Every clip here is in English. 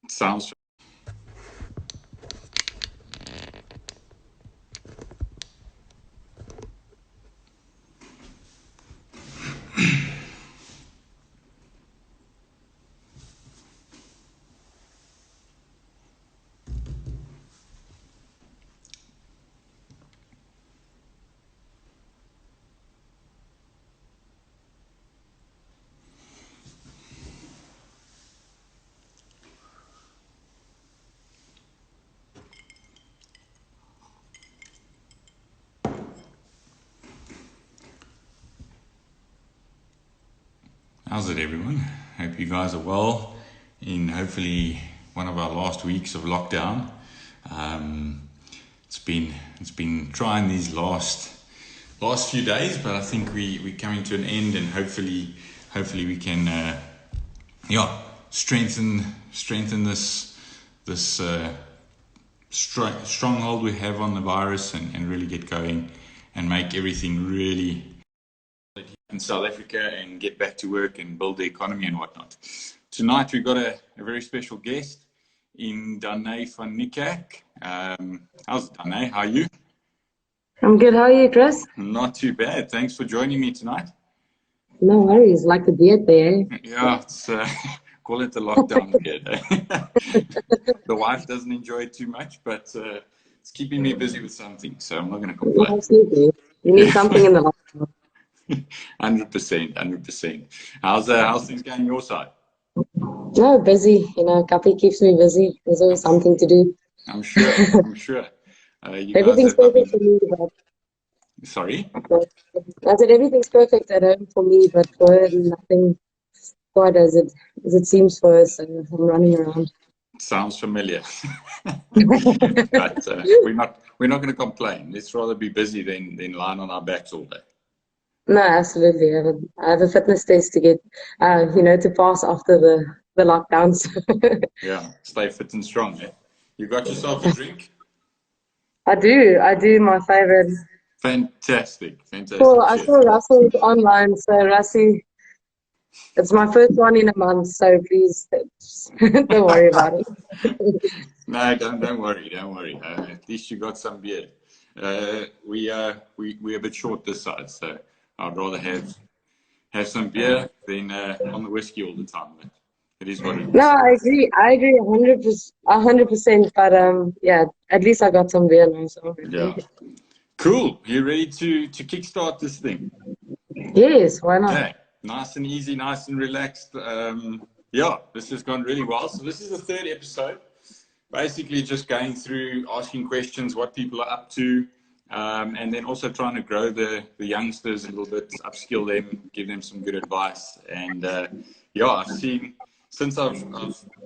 Sounds. How's it, everyone? Hope you guys are well in hopefully one of our last weeks of lockdown. It's been trying these last few days, but I think we're coming to an end, and hopefully we can strengthen this stronghold we have on the virus, and really get going and make everything really in South Africa and get back to work and build the economy and whatnot. Tonight we've got a very special guest in Dane from Niekerk. How's it, Dane? How are you? I'm good. How are you, Chris? Not too bad. Thanks for joining me tonight. No worries. Like the beard there. Yeah, it's call it the lockdown beard. The wife doesn't enjoy it too much, but it's keeping me busy with something, so I'm not going to complain. Absolutely. You need something in the lockdown. 100%. How's things going on your side? No, busy. Coffee keeps me busy. There's always something to do. I'm sure. Everything's perfect for me. But... Sorry? I said everything's perfect at home for me, but for her, nothing quite as it seems for us. So I'm running around. Sounds familiar. But we're not going to complain. Let's rather be busy than lying on our backs all day. No, absolutely. I have a fitness test to get, to pass after the lockdowns. Yeah, stay fit and strong. Eh? You got yourself a drink? I do. My favorite. Fantastic. Well, I saw Russell online, so Rassie, it's my first one in a month, so please don't worry about it. No, don't worry. At least you got some beer. We're a bit short this side, so I'd rather have some beer than on the whiskey all the time. But it is what it is. No, I agree 100%. But at least I got some beer now. So yeah, cool. You ready to kickstart this thing? Yes, why not? Okay. Nice and easy, nice and relaxed. This has gone really well. So this is the third episode. Basically, just going through, asking questions, what people are up to. And then also trying to grow the youngsters a little bit, upskill them, give them some good advice. And I've seen, since I've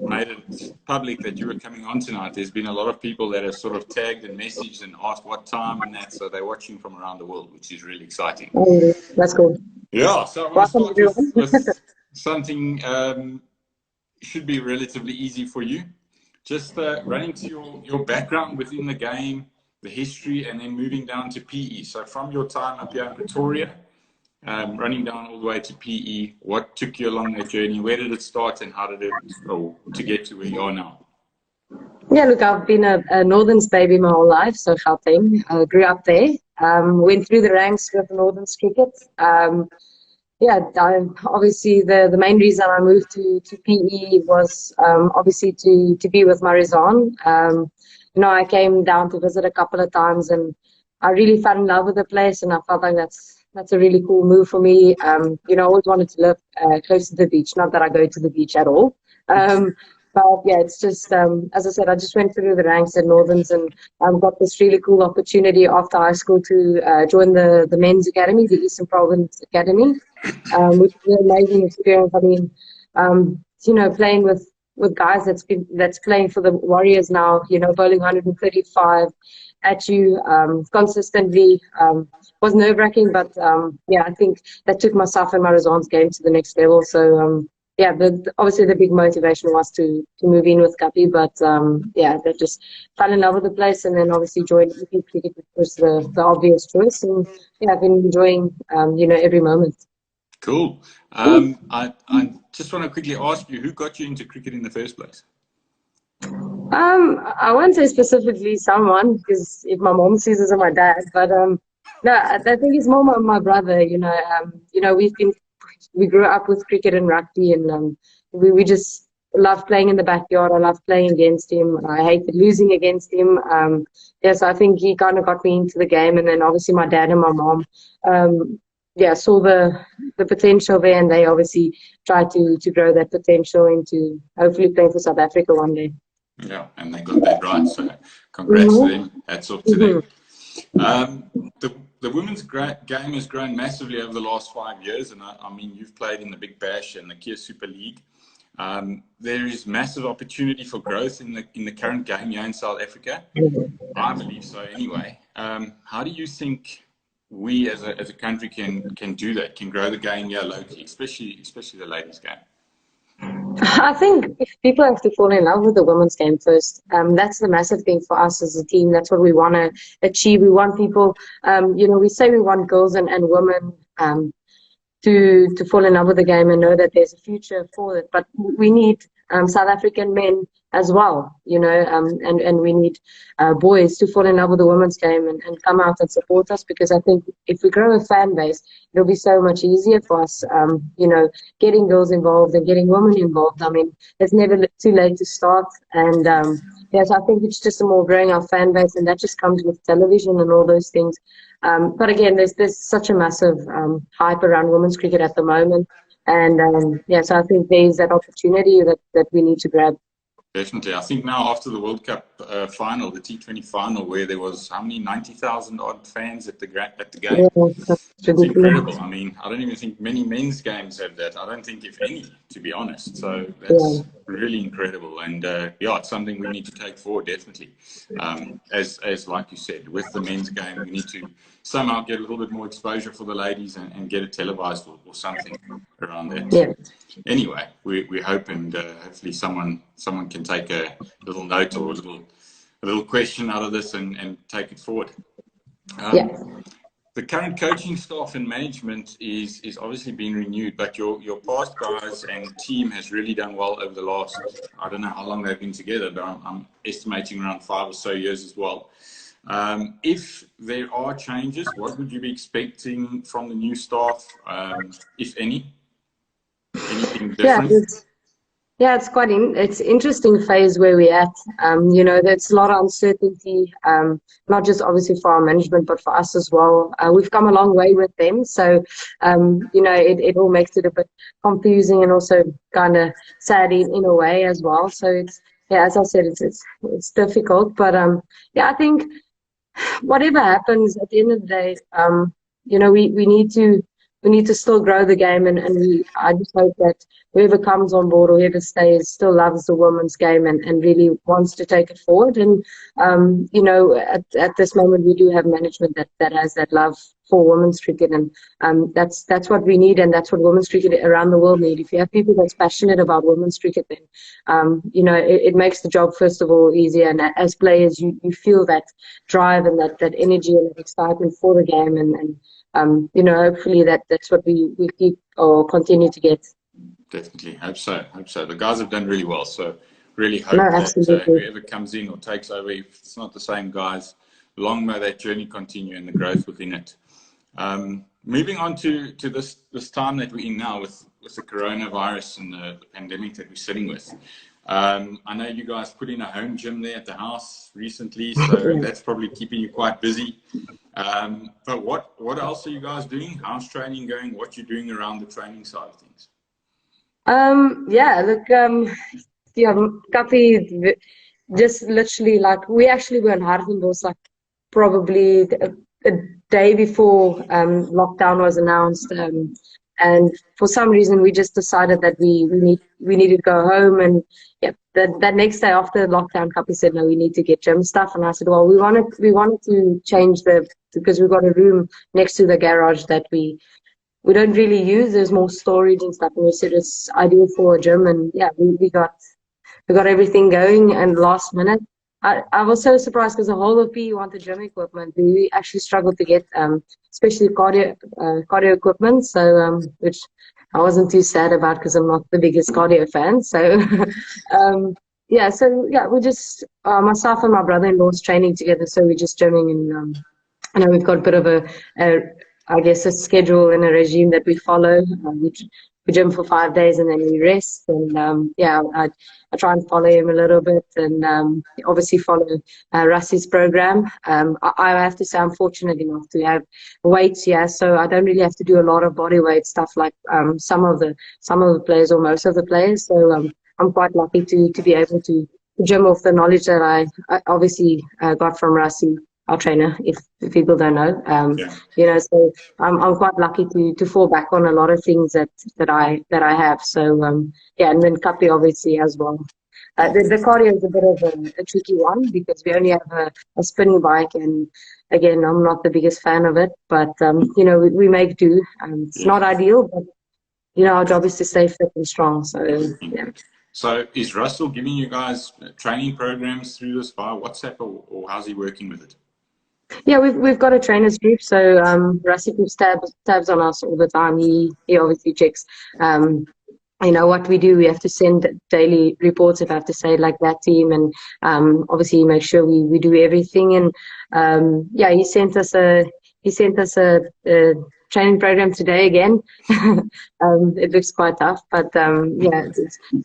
made it public that you were coming on tonight, there's been a lot of people that have sort of tagged and messaged and asked what time and that. So they're watching from around the world, which is really exciting. Oh, that's cool. Yeah, so I want to start with something should be relatively easy for you. Just running to your background within the game, the history, and then moving down to PE. So from your time up here in Pretoria, running down all the way to PE, what took you along that journey? Where did it start, and how did it go to get to where you are now? Yeah, look, I've been a Northerns baby my whole life, so Gauteng. I grew up there. Went through the ranks with Northerns cricket. Obviously the main reason I moved to PE was obviously to be with Marizon. I came down to visit a couple of times, and I really fell in love with the place, and I felt like that's a really cool move for me. I always wanted to live close to the beach. Not that I go to the beach at all. But yeah, it's just, as I said, I just went through the ranks at Northerns, and got this really cool opportunity after high school to join the men's academy, the Eastern Province Academy, which was an amazing experience. I mean, playing with guys that's playing for the Warriors now, bowling 135 at you consistently was nerve-wracking, but I think that took myself and Marizon's game to the next level. So obviously the big motivation was to move in with Guppy, but they just fell in love with the place, and then obviously joined EP Cricket, which was the obvious choice, and I've been enjoying every moment. Cool. I just want to quickly ask you, who got you into cricket in the first place? I won't say specifically someone, because if my mom sees it, or my dad, but no, I think it's more my brother. We grew up with cricket and rugby, and we just loved playing in the backyard. I loved playing against him. I hated losing against him. So I think he kind of got me into the game, and then obviously my dad and my mom, saw the potential there, and they obviously tried to grow that potential into hopefully playing for South Africa one day. Yeah, and they got that right. So congrats to Mm-hmm. them. Hats off to them. The women's game has grown massively over the last 5 years, and I mean, you've played in the Big Bash and the Kia Super League. There is massive opportunity for growth in the current game here in South Africa. I believe so anyway. How do you think we as a country can do that, can grow the game here locally, especially the ladies' game? I think if people have to fall in love with the women's game first. That's the massive thing for us as a team. That's what we want to achieve. We want people, we say we want girls and women to fall in love with the game and know that there's a future for it. But we need South African men as well, and we need boys to fall in love with the women's game and come out and support us, because I think if we grow a fan base, it'll be so much easier for us, getting girls involved and getting women involved. I mean, it's never too late to start. And so I think it's just more growing our fan base, and that just comes with television and all those things. But again, there's such a massive hype around women's cricket at the moment. And so I think there's that opportunity that we need to grab. Definitely. I think now after the World Cup final, the T20 final, where there was how many 90,000 odd fans at the game. Yeah, it's incredible. I mean, I don't even think many men's games have that. I don't think if any, to be honest. So that's really incredible. And it's something we need to take forward, definitely. As like you said, with the men's game, we need to somehow get a little bit more exposure for the ladies and get it televised or something around that. Yeah. Anyway, we hope, and hopefully someone can take a little note or a little question out of this and take it forward. The current coaching staff and management is obviously being renewed, but your past guys and team has really done well over the last, I don't know how long they've been together, but I'm estimating around 5 or so years as well. If there are changes, what would you be expecting from the new staff, if any? Anything different? It's quite it's interesting phase where we're at. There's a lot of uncertainty, not just obviously for our management, but for us as well. We've come a long way with them, so it all makes it a bit confusing and also kind of sad in a way as well. So it's as I said, it's difficult, but I think whatever happens at the end of the day, we need to still grow the game, and I just hope that whoever comes on board or whoever stays still loves the women's game and really wants to take it forward. And at this moment we do have management that has that love for women's cricket, and that's what we need, and that's what women's cricket around the world need. If you have people that's passionate about women's cricket, then it makes the job first of all easier, and as players you feel that drive and that energy and that excitement for the game, and hopefully that's what we keep or continue to get. Definitely. Hope so. The guys have done really well. So really hope that whoever comes in or takes over, if it's not the same guys, long may that journey continue and the growth within it. Moving on to this time that we're in now with the coronavirus and the pandemic that we're sitting with. I know you guys put in a home gym there at the house recently, so that's probably keeping you quite busy. But what else are you guys doing? How's training going? What you doing around the training side of things? Kappie, just literally we actually were in Hartenbos probably the day before lockdown was announced, and for some reason we just decided that we needed to go home, and that next day after lockdown, Kappie said, no, we need to get gym stuff, and I said, well, we wanted to change because we've got a room next to the garage that we don't really use. There's more storage and stuff, and we said it's ideal for a gym, and we got everything going, and last minute I was so surprised because the whole of PE wanted gym equipment. We actually struggled to get, especially cardio equipment. So, which I wasn't too sad about because I'm not the biggest cardio fan. So, yeah. So yeah, we just myself and my brother-in-law's training together. So we're just gymming, and I know we've got a bit of a I guess a schedule and a regime that we follow. We gym for 5 days and then we rest. And yeah, I try and follow him a little bit, and obviously follow Russie's program. I have to say I'm fortunate enough to have weights, yeah, so I don't really have to do a lot of body weight stuff like some of the players or most of the players. So I'm quite lucky to be able to gym off the knowledge that I obviously got from Russie, our trainer, if people don't know. Yeah. You know, so I'm quite lucky to fall back on a lot of things that I have. So yeah, and then Kapi obviously as well. The cardio is a bit of a tricky one because we only have a spinning bike, and again, I'm not the biggest fan of it, but you know, we make do. It's not ideal, but you know, our job is to stay fit and strong. So yeah. So is Russell giving you guys training programs through this via WhatsApp, or how's he working with it? Yeah, we've got a trainers group, so Russie keeps tabs on us all the time. He obviously checks you know what we do. We have to send daily reports, if I have to say it like that, team, and obviously make sure we do everything. And yeah, he sent us a training program today again. It looks quite tough, but yeah,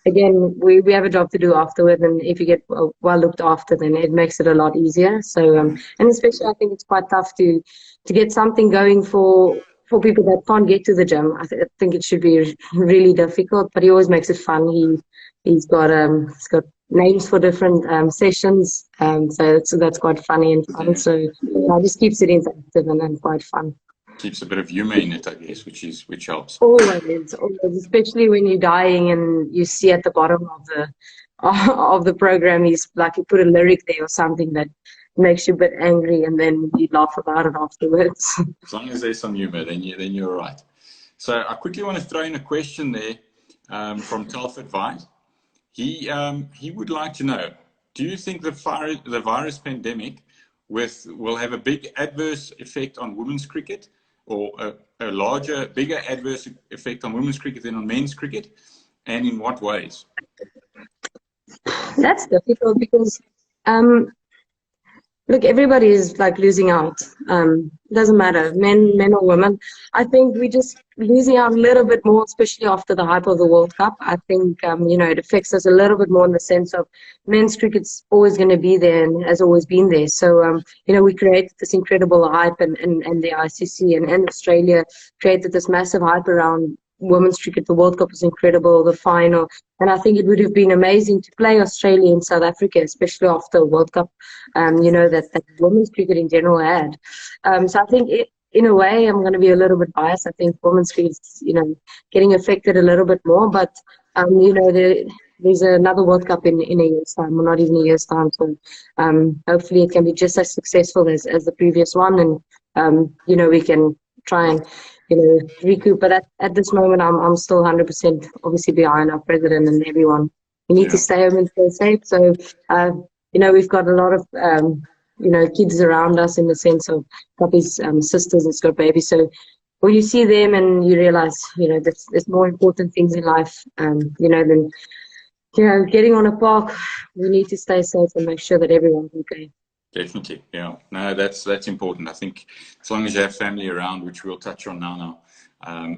again, we have a job to do afterward, and if you get well looked after, then it makes it a lot easier. So and especially I think it's quite tough to get something going for people that can't get to the gym. I think it should be really difficult, but he always makes it fun. He's got names for different sessions, so that's quite funny and fun. So yeah, just keeps it interactive and quite fun. Keeps a bit of humor in it, I guess, which helps. Always, especially when you're dying and you see at the bottom of the program, he's like, he put a lyric there or something that makes you a bit angry, and then you laugh about it afterwards. As long as there's some humor, then you're all right. So I quickly want to throw in a question there from Telford Vise. He would like to know, do you think the virus pandemic will have a big adverse effect on women's cricket, or a bigger adverse effect on women's cricket than on men's cricket, and in what ways? That's difficult because look, everybody is like losing out. Doesn't matter, men or women. I think we're just losing out a little bit more, especially after the hype of the World Cup. I think, you know, it affects us a little bit more in the sense of men's cricket's always going to be there and has always been there. So, you know, we created this incredible hype, and the ICC and Australia created this massive hype around women's cricket. The World Cup was incredible, the final, and I think it would have been amazing to play Australia in South Africa, especially after the World Cup, you know, that women's cricket in general had. So I think in a way, I'm going to be a little bit biased. I think women's cricket is, you know, getting affected a little bit more, but you know, there's another World Cup in a year's time, or not even a year's time. So hopefully it can be just as successful as the previous one, and you know, we can try and, you know, recoup. But at this moment, I'm still 100% obviously behind our president and everyone. We need to stay home and stay safe. So, you know, we've got a lot of, you know, kids around us in the sense of Kapi's sisters and got babies. So when you see them and you realize, you know, there's more important things in life, you know, than, you know, getting on a park. We need to stay safe and make sure that everyone's okay. Definitely, yeah. No, that's important. I think as long as you have family around, which we'll touch on now,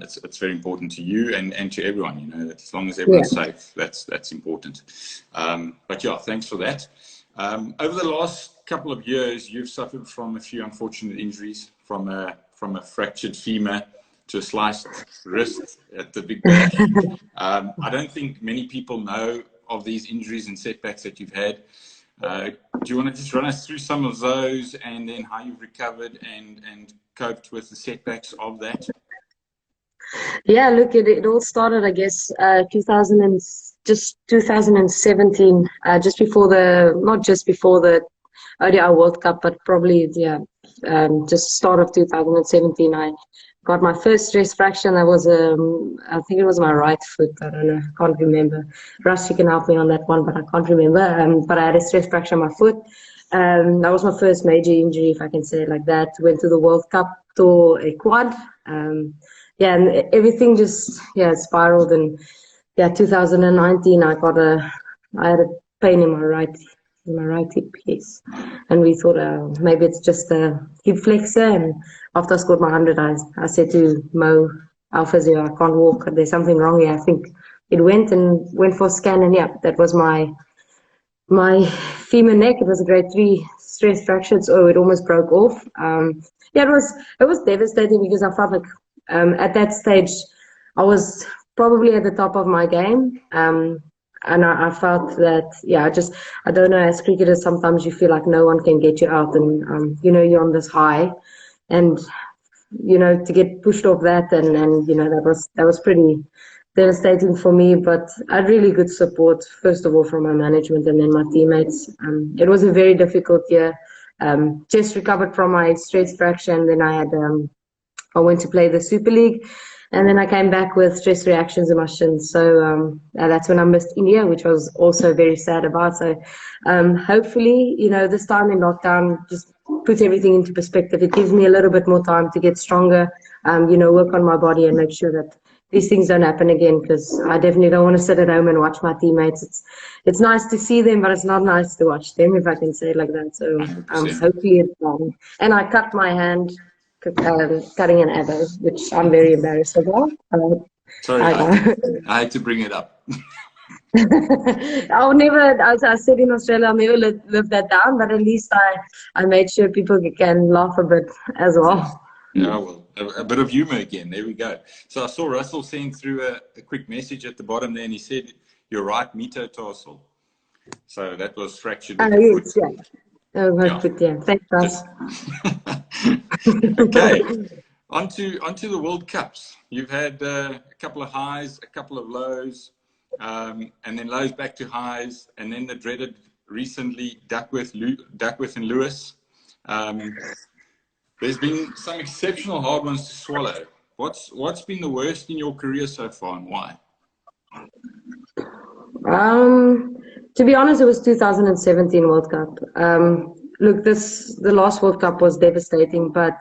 it's very important to you and to everyone. You know, as long as everyone's safe, that's important. But yeah, thanks for that. Over the last couple of years, you've suffered from a few unfortunate injuries, from a fractured femur to a sliced wrist at the Big Bash. I don't think many people know of these injuries and setbacks that you've had. Do you want to just run us through some of those, and then how you've recovered and coped with the setbacks of that? Yeah, look, it all started, I guess, 2017, just before not just before the ODI World Cup, but probably, yeah, just start of 2017. got my first stress fracture. That was I think it was my right foot. I don't know, I can't remember. Russ, you can help me on that one, but I can't remember. But I had a stress fracture on my foot. That was my first major injury, if I can say it like that. Went to the World Cup, tore a quad. Yeah, and everything just spiraled. And yeah, 2019, I had a pain in my right hip, yes. And we thought maybe it's just a hip flexor. And after I scored my 100, I said to Mo, our physio, I can't walk. There's something wrong here. I think it went for a scan, and yeah, that was my femur neck. It was a grade 3 stress fracture, so it almost broke off. Yeah, it was devastating because I felt like at that stage I was probably at the top of my game. And I felt that, I don't know, as cricketers, sometimes you feel like no one can get you out, and, you're on this high, and, to get pushed off that, and that was pretty devastating for me. But I had really good support, first of all, from my management and then my teammates. It was a very difficult year. Just recovered from my stress fracture, and then I went to play the Super League. And then I came back with stress reactions in my shins. So that's when I missed India, which I was also very sad about. So hopefully, this time in lockdown just puts everything into perspective. It gives me a little bit more time to get stronger, work on my body and make sure that these things don't happen again, because I definitely don't want to sit at home and watch my teammates. It's nice to see them, but it's not nice to watch them, if I can say it like that. So hopefully it's done. And I cut my hand cutting an arrow, which I'm very embarrassed about. Sorry, I had to bring it up. I'll never, as I said in Australia, I'll never live that down, but at least I made sure people can laugh a bit as well. Yeah, well, a bit of humor again. There we go. So I saw Russell send through a quick message at the bottom there, and he said, your right metatarsal. So that was fractured. Yes, yeah. Oh, good, yeah. Thanks, Russ. Okay, onto the World Cups. You've had a couple of highs, a couple of lows, and then lows back to highs, and then the dreaded recently Duckworth and Lewis. There's been some exceptional hard ones to swallow. What's been the worst in your career so far, and why? To be honest, it was 2017 World Cup. Look, the last World Cup was devastating, but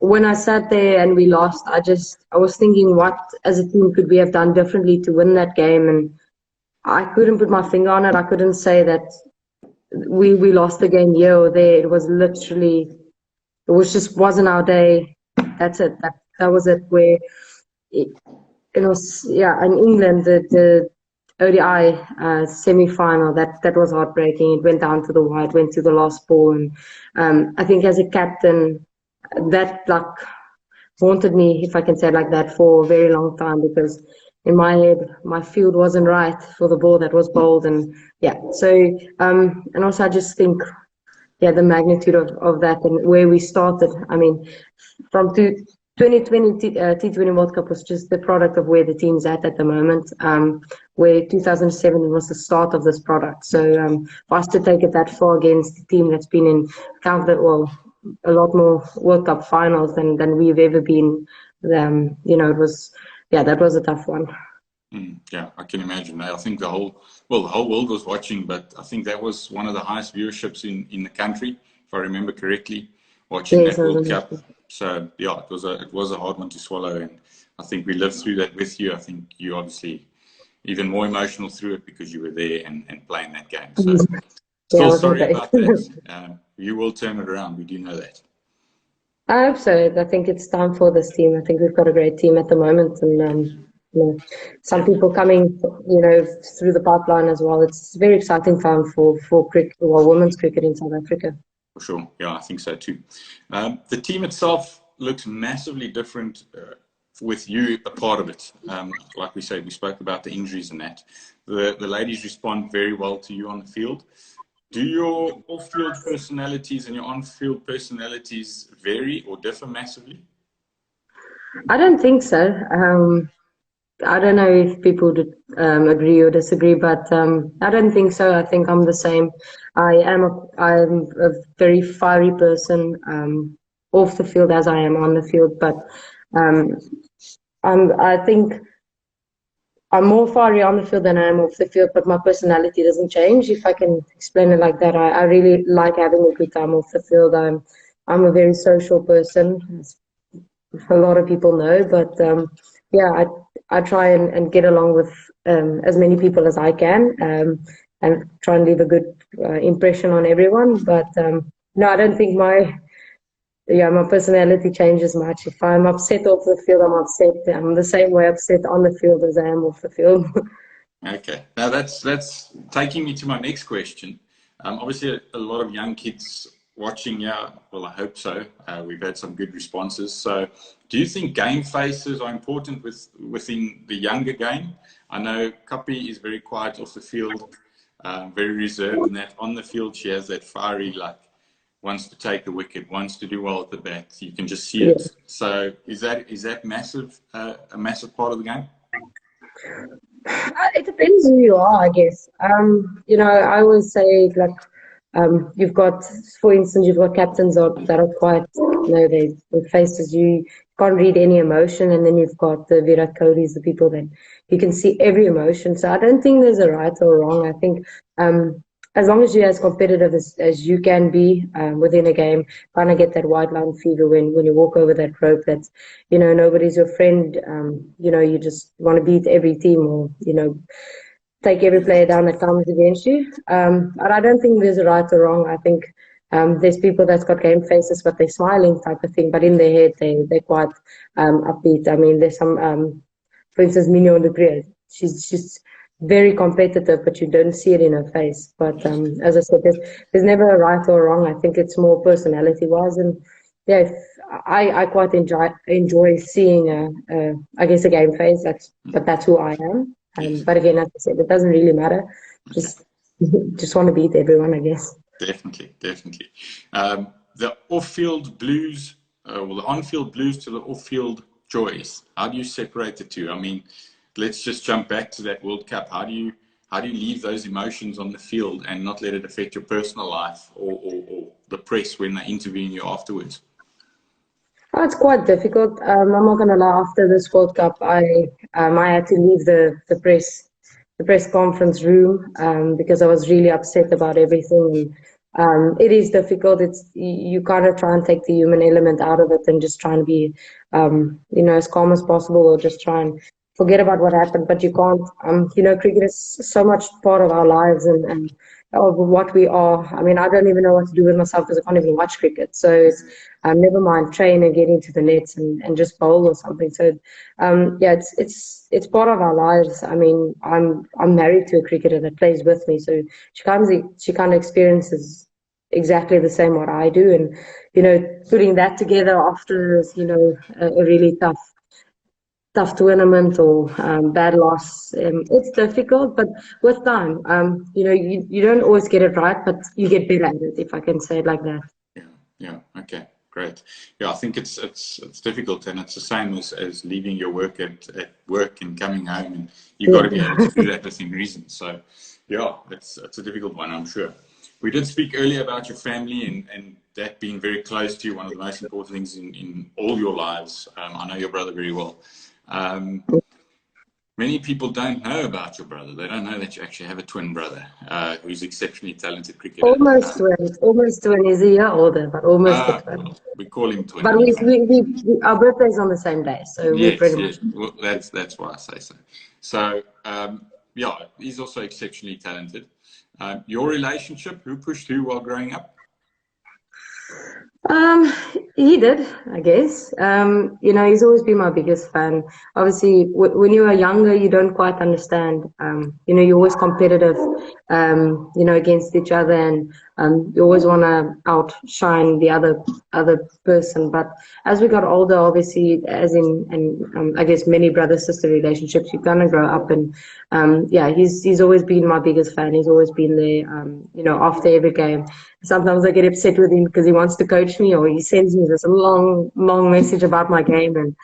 when I sat there and we lost, I was thinking, what as a team could we have done differently to win that game? And I couldn't put my finger on it. I couldn't say that we lost the game here or there. It was literally, wasn't our day. That's it. That was it. Where it was, in England, the ODI semi-final, that was heartbreaking. It went down to the wire, went to the last ball, and I think as a captain, that haunted me, if I can say it like that, for a very long time, because in my head, my field wasn't right for the ball that was bowled, and so and also I just think the magnitude of that and where we started. I mean, from 2020 T20 World Cup was just the product of where the team's at the moment, where 2007 was the start of this product. So for us to take it that far against a team that's been in a lot more World Cup finals than we've ever been, it was, that was a tough one. Yeah, I can imagine. I think the whole world was watching, but I think that was one of the highest viewerships in the country, if I remember correctly, watching that World Cup. So it was a hard one to swallow, and I think we lived through that with you. I think you obviously even more emotional through it because you were there and playing that game. So still sorry about that. You will turn it around. We do know that. I hope so. I think it's time for this team. I think we've got a great team at the moment, and some people coming, through the pipeline as well. It's a very exciting time for cricket, women's cricket in South Africa. For sure. Yeah, I think so too. The team itself looks massively different with you a part of it. Like we said, we spoke about the injuries and that. The ladies respond very well to you on the field. Do your off-field personalities and your on-field personalities vary or differ massively? I don't think so. I don't know if people would agree or disagree, but I don't think so. I think I'm the same. I'm a very fiery person off the field as I am on the field, but Um, I think I'm more fiery on the field than I am off the field, but my personality doesn't change, if I can explain it like that. I really like having a good time off the field. I'm a very social person, as a lot of people know, but yeah, I try and get along with as many people as I can, and try and leave a good impression on everyone. But no, I don't think my personality changes much. If I'm upset off the field, I'm upset. I'm the same way upset on the field as I am off the field. Okay, now that's taking me to my next question. Obviously, a lot of young kids watching. Yeah, well, I hope so. We've had some good responses. So, do you think game faces are important within the younger game? I know Kapi is very quiet off the field, very reserved, and that on the field she has that fiery, like, wants to take the wicket, wants to do well at the bat. You can just see it. Yeah. So, is that massive, a massive part of the game? It depends who you are, I guess. I always say, like, you've got, for instance, you've got captains that are quite, their faces, you can't read any emotion, and then you've got the Virat Kohlis, the people that you can see every emotion. So I don't think there's a right or wrong. I think as long as you're as competitive as you can be within a game, kind of get that white line fever when you walk over that rope. That's, nobody's your friend. You just want to beat every team, or take every player down that comes against you. But I don't think there's a right or wrong. I think there's people that's got game faces, but they're smiling type of thing. But in their head, they're quite upbeat. I mean, there's some, for instance, Mignon de Bree. She's very competitive, but you don't see it in her face. But as I said, there's never a right or wrong. I think it's more personality-wise, and yeah, I quite enjoy seeing I guess a game face. But that's who I am. But again, as I said, it doesn't really matter. Just want to beat everyone, I guess. Definitely. The off-field blues, or the on-field blues to the off-field joys. How do you separate the two? I mean, let's just jump back to that World Cup. How do you leave those emotions on the field and not let it affect your personal life or the press when they're interviewing you afterwards? Oh, it's quite difficult. I'm not going to lie. After this World Cup, I had to leave the press conference room because I was really upset about everything. It is difficult. You kind of try and take the human element out of it and just try and be as calm as possible, or just try and forget about what happened. But you can't. Cricket is so much part of our lives and of what we are. I mean, I don't even know what to do with myself because I can't even watch cricket. So it's never mind train and get into the nets and just bowl or something. So it's part of our lives. I mean, I'm married to a cricketer that plays with me, so she kind of experiences exactly the same what I do, and putting that together after a really tough tournament or bad loss. It's difficult, but with time, you don't always get it right, but you get better at it, if I can say it like that. Yeah. Okay. Great. Yeah, I think it's difficult, and it's the same as leaving your work at work and coming home, and you've got to be able to do that within reason. So, yeah, it's a difficult one, I'm sure. We did speak earlier about your family and that being very close to you, one of the most important things in all your lives. I know your brother very well. Many people don't know about your brother. They don't know that you actually have a twin brother who's exceptionally talented cricketer. Almost twin. He's a year older, but almost a twin. We call him twin. But our birthday's on the same day, so we're pretty much. Well, that's why I say so. So yeah, he's also exceptionally talented. Your relationship, who pushed who while growing up? He did, I guess. He's always been my biggest fan. Obviously, when you are younger, you don't quite understand. You're always competitive, against each other, and you always want to outshine the other person. But as we got older, obviously, I guess many brother-sister relationships, you kind of grow up, and he's always been my biggest fan. He's always been there, after every game. Sometimes I get upset with him because he wants to coach me, or he sends me this long message about my game, and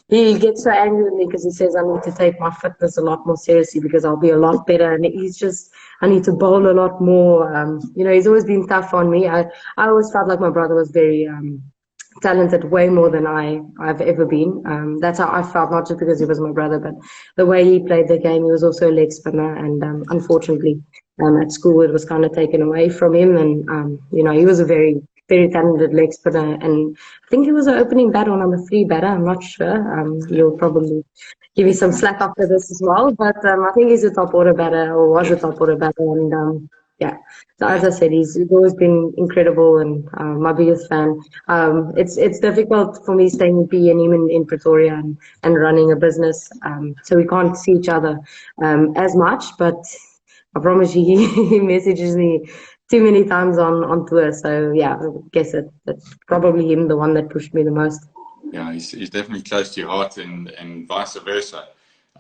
he gets so angry with me because he says I need to take my fitness a lot more seriously because I'll be a lot better, and I need to bowl a lot more. He's always been tough on me. I always felt like my brother was very talented way more than I've ever been. That's how I felt, not just because he was my brother, but the way he played the game. He was also a leg spinner, and unfortunately, at school it was kind of taken away from him. And he was a very, very talented leg spinner, and I think he was an opening batter or number 3 batter. I'm not sure. You'll probably give me some slack after this as well, but I think he's a top order batter, or was a top order batter, and yeah. So as I said, he's always been incredible, and my biggest fan. It's difficult for me staying in PE and him in Pretoria and running a business, so we can't see each other as much. But I promise you, he messages me too many times on tour. So yeah, I guess it's probably him, the one that pushed me the most. Yeah, he's definitely close to your heart, and vice versa.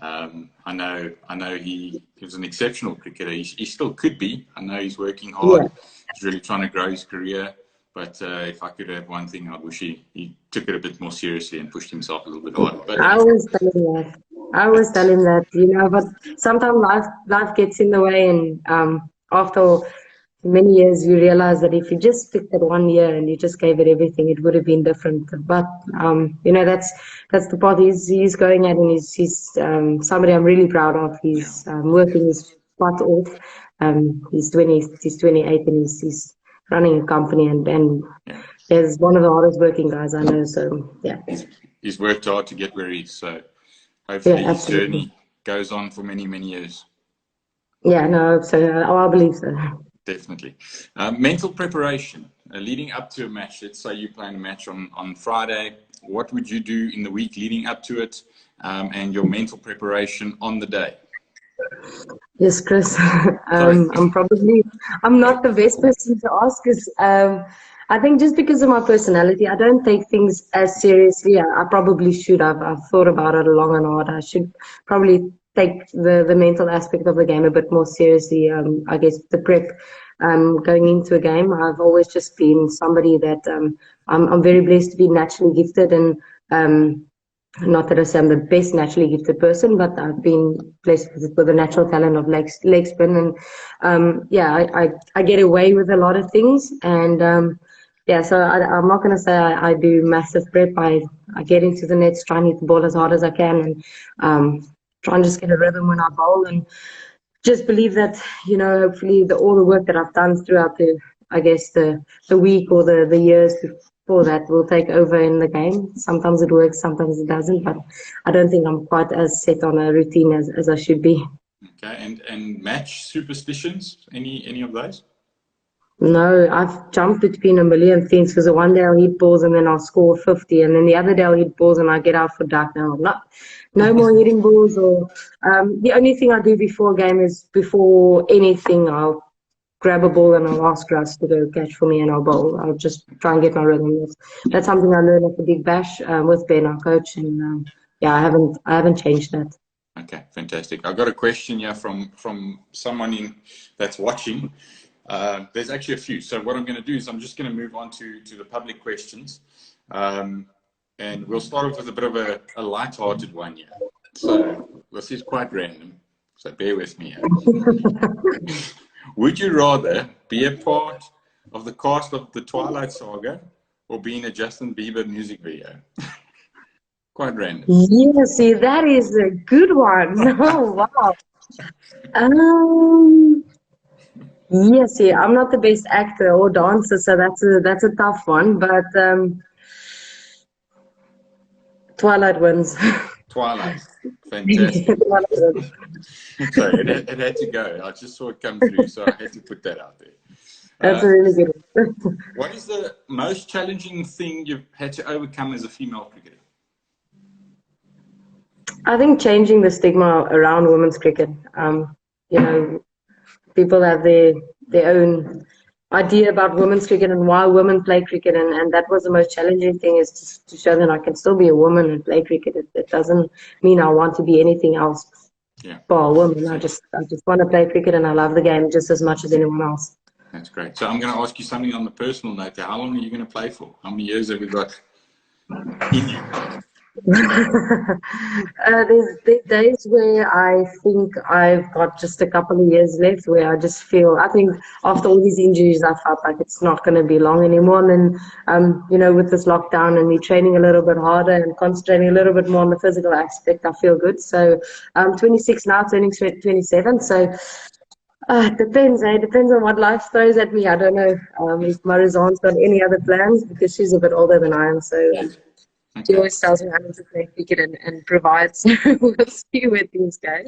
I know he was an exceptional cricketer. He still could be. I know he's working hard. Yeah. He's really trying to grow his career. But if I could have one thing, I wish he took it a bit more seriously and pushed himself a little bit harder. But I always tell him that. But sometimes life gets in the way, and after many years, you realize that if you just picked that 1 year and you just gave it everything, it would have been different. But that's the path he's going at, and he's somebody I'm really proud of. He's working his butt off. He's 28, and he's running a company, and he's one of the hardest working guys I know. So yeah, he's worked hard to get where he is. So hopefully his journey goes on for many, many years. Yeah, no, so I believe so. Definitely. Mental preparation leading up to a match. Let's say you plan a match on Friday. What would you do in the week leading up to it, and your mental preparation on the day? Yes, Chris. I'm not the best person to ask, because I think just because of my personality, I don't take things as seriously. I probably should. I've thought about it long and hard. I should probably take the mental aspect of the game a bit more seriously. I guess the prep going into a game. I've always just been somebody that I'm very blessed to be naturally gifted, and not that I say I'm the best naturally gifted person, but I've been blessed with a natural talent of leg spin, and I get away with a lot of things, and so I'm not going to say I do massive prep. I get into the nets, try and hit the ball as hard as I can, and try and just get a rhythm when I bowl, and just believe that, hopefully all the work that I've done throughout the week or the years before that will take over in the game. Sometimes it works, sometimes it doesn't, but I don't think I'm quite as set on a routine as I should be. Okay, and match superstitions, any of those? No, I've jumped between a million things, because one day I'll hit balls and then I'll score 50, and then the other day I'll hit balls and I get out for duck. Now no more hitting balls. Or the only thing I do before a game is, before anything, I'll grab a ball and I'll ask Russ to go catch for me, and I'll bowl. I'll just try and get my rhythm. That's something I learned at the Big Bash with Ben, our coach, and I haven't changed that. Okay, fantastic. I've got a question here from someone that's watching. There's actually a few. So what I'm going to do is I'm just going to move on to the public questions. And we'll start off with a bit of a light-hearted one here. So this is quite random, so bear with me here. Would you rather be a part of the cast of the Twilight Saga or be in a Justin Bieber music video? Quite random. Yeah, see, that is a good one. Oh, wow. Yes, yeah, I'm not the best actor or dancer, so that's a tough one. But Twilight wins. Twilight, fantastic. So it had to go. I just saw it come through, so I had to put that out there. That's a really good one. What is the most challenging thing you've had to overcome as a female cricketer? I think changing the stigma around women's cricket. People have their own idea about women's cricket and why women play cricket, and that was the most challenging thing, is to show that I can still be a woman and play cricket. It doesn't mean I want to be anything else for a woman. I just want to play cricket, and I love the game just as much as anyone else. That's great. So I'm going to ask you something on the personal note. How long are you going to play for? How many years have you got in you? There's days where I think I've got just a couple of years left, where I just feel, I think after all these injuries, I felt like it's not going to be long anymore. And then, with this lockdown and me training a little bit harder and concentrating a little bit more on the physical aspect, I feel good. So I'm 26 now, turning 27. So it depends, eh? It depends on what life throws at me. I don't know if Marizan's got any other plans, because she's a bit older than I am. So Yes. she Okay. always tells me I need to play cricket and provide. So we'll see where things go.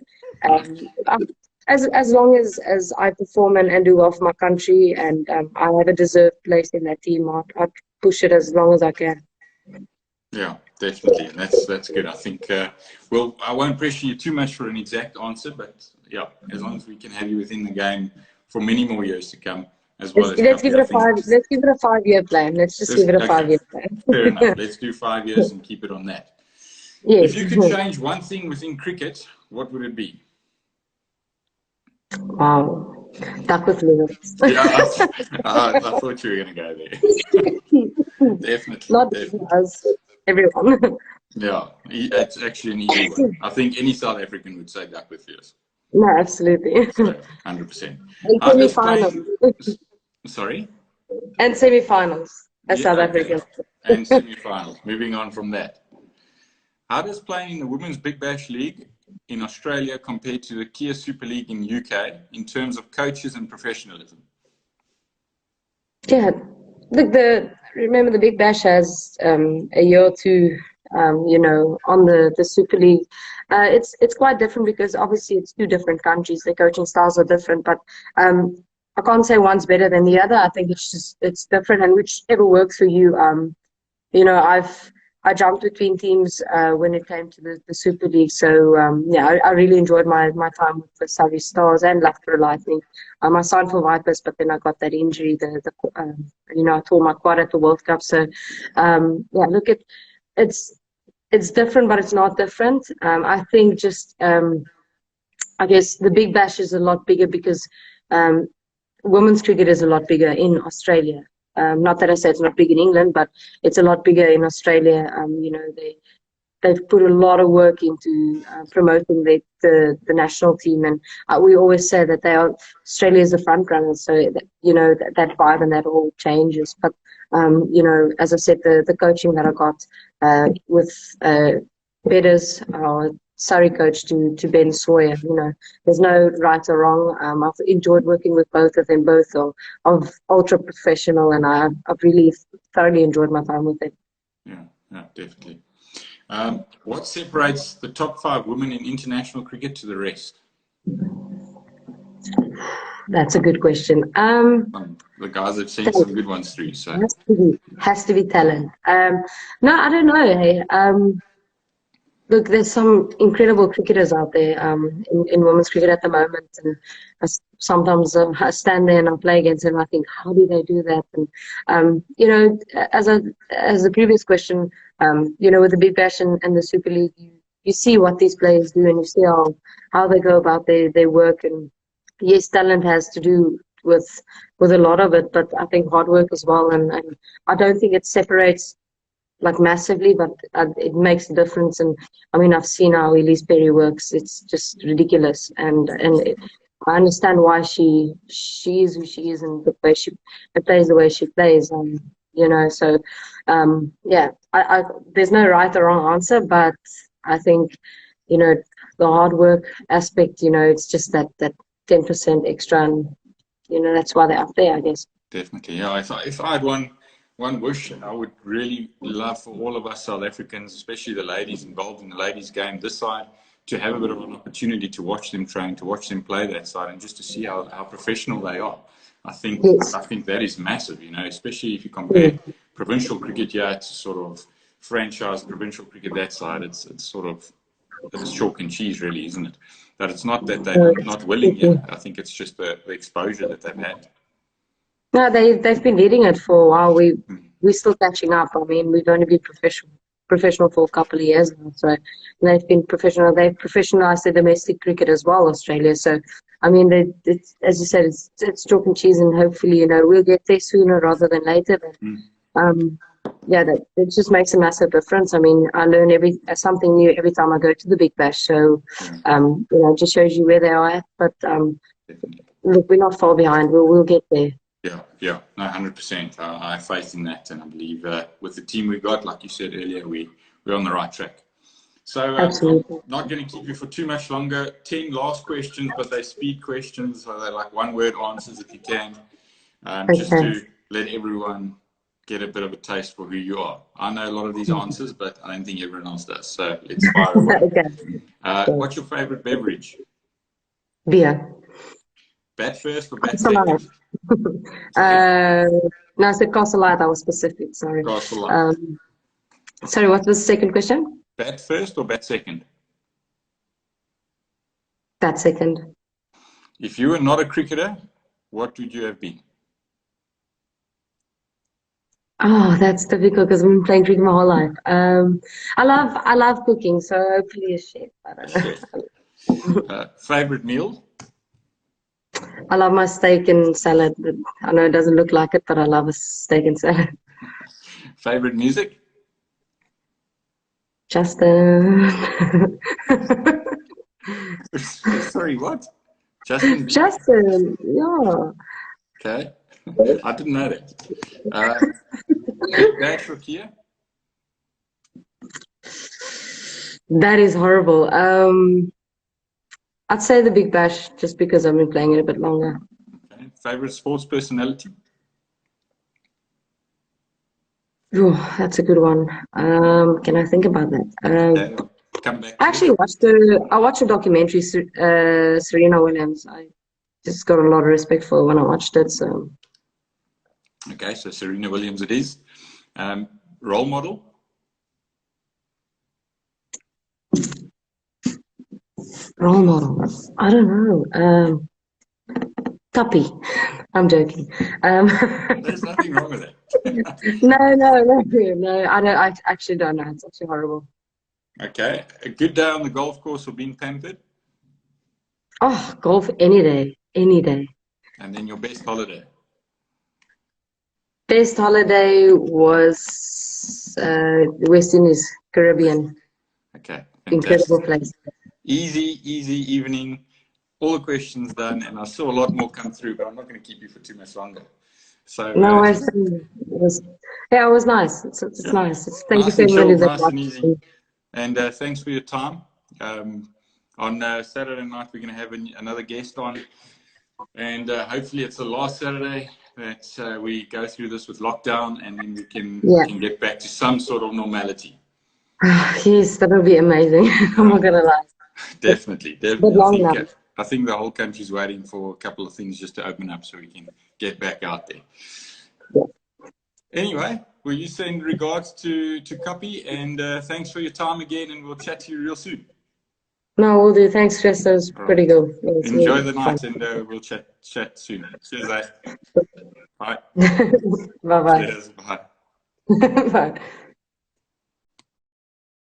As long as I perform and do well for my country, and I have a deserved place in that team, I'll push it as long as I can. Yeah, definitely. And that's good. I think, well, I won't pressure you too much for an exact answer, but yeah, as long as we can have you within the game for many more years to come, as well as Let's give it I a think. Let's give it a 5-year plan. Let's just give it a 5-year plan. Fair enough. Let's do 5 years and keep it on that. Yes. If you could change one thing within cricket, what would it be? Wow. Duck with livers. Yeah, I thought you were going to go there. Definitely. Not definitely. us, everyone. Yeah, it's actually an easy one. I think any South African would say duck with fears. No, absolutely. So, 100%. And How does semi-finals. Sorry? And semi-finals as South Okay. Africans. And semi-finals. Moving on from that. How does playing in the Women's Big Bash League in Australia compare to the Kia Super League in UK in terms of coaches and professionalism? Yeah, look, remember the Big Bash has a year or two, on the Super League. It's quite different because obviously it's two different countries. The coaching styles are different, but I can't say one's better than the other. I think it's different, and whichever works for you. I jumped between teams when it came to the Super League. So I really enjoyed my time with the Surrey Stars and Loughborough Lightning. I signed for Vipers, but then I got that injury. I tore my quad at the World Cup. So look, it's different, but it's not different. I think I guess the Big Bash is a lot bigger because women's cricket is a lot bigger in Australia. Not that I say it's not big in England, but it's a lot bigger in Australia. They've put a lot of work into promoting the national team, and we always say that Australia is the front runner. So that vibe and that all changes. But as I said, the coaching that I got with Bedders, our Surrey coach, to Ben Sawyer, there's no right or wrong. I've enjoyed working with both of them. Both are ultra professional, and I've really thoroughly enjoyed my time with them. Yeah, definitely. What separates the top 5 women in international cricket to the rest? That's a good question. The guys have sent some good ones through. So has to be talent. No, I don't know. Hey, look, there's some incredible cricketers out there in women's cricket at the moment, and sometimes I stand there and I play against them. I think, how do they do that? And as the previous question, with the Big Bash and the Super League, you see what these players do, and you see how they go about their work. And yes, talent has to do with a lot of it, but I think hard work as well. And I don't think it separates like massively, but it makes a difference. And I mean, I've seen how Elise Perry works. It's just ridiculous. And I understand why she is who she is, and the way she plays the way she plays. So there's no right or wrong answer, but I think, the hard work aspect, it's just that 10% extra, and, that's why they're up there, I guess. Definitely. Yeah. If I had one wish, I would really love for all of us South Africans, especially the ladies involved in the ladies' game this side, to have a bit of an opportunity to watch them train, to watch them play that side, and just to see how professional they are. I think that is massive, especially if you compare provincial cricket here to sort of franchise provincial cricket that side. It's sort of chalk and cheese, really, isn't it? But it's not that they're not willing yet. I think it's just the exposure that they've had. No, they've been leading it for a while. We're still catching up. I mean, we've only been professional for a couple of years now. So they've been professional. They've professionalized the domestic cricket as well, Australia. So I mean, as you said, it's chalk and cheese, and hopefully, we'll get there sooner rather than later. But yeah, it just makes a massive difference. I mean, I learn something new every time I go to the Big Bash. So, it just shows you where they are at. But look, we're not far behind. We'll get there. Yeah, no, 100%. I have faith in that, and I believe with the team we've got, like you said earlier, we're on the right track. So I'm not going to keep you for too much longer. 10 last questions, but they're speed questions, so they're like one-word answers if you can, just to let everyone get a bit of a taste for who you are. I know a lot of these answers, but I don't think everyone else does. So let's fire away. What's your favorite beverage? Beer. Bat first or bat second? No, I said Castle Light. I was specific. Sorry. Castle Light. Sorry, what was the second question? Bat first or bat second? Bat second. If you were not a cricketer, what would you have been? Oh, that's difficult because I've been playing cricket my whole life. I love cooking, so hopefully a chef. I don't know. Favorite meal? I love my steak and salad. I know it doesn't look like it, but I love a steak and salad. Favorite music? Justin. Sorry, what? Justin? Justin, yeah. Okay. I didn't know that. Big Bash or Kia? That is horrible. I'd say the Big Bash just because I've been playing it a bit longer. Okay. Favorite sports personality? Oh, that's a good one. Can I think about that? Come back. Actually, I watched a documentary, Serena Williams. I just got a lot of respect for her when I watched it. So. Okay, so Serena Williams it is. Role model? Role model? I don't know. Tuppy. I'm joking. There's nothing wrong with it. No. I actually don't know. It's actually horrible. Okay. A good day on the golf course or being pampered? Oh, golf any day. Any day. And then your best holiday? Best holiday was West Indies, Caribbean. Okay. Fantastic. Incredible place. Easy evening. All the questions done, and I saw a lot more come through, but I'm not going to keep you for too much longer. So no, it was nice. It's nice. Thank you for nice and easy. And thanks for your time. On Saturday night, we're going to have another guest on, and hopefully it's the last Saturday that we go through this with lockdown, and then we can get back to some sort of normality. Yes, that would be amazing. I'm not going to lie. Definitely. I think the whole country's waiting for a couple of things just to open up so we can get back out there. Yeah. Anyway, will you send regards to Copy, and thanks for your time again, and we'll chat to you real soon. No, we'll do. Thanks, Chris. That was pretty good. Enjoy the night, and we'll chat soon. Cheers, eh? Bye. Bye-bye. Cheers. Bye. Bye.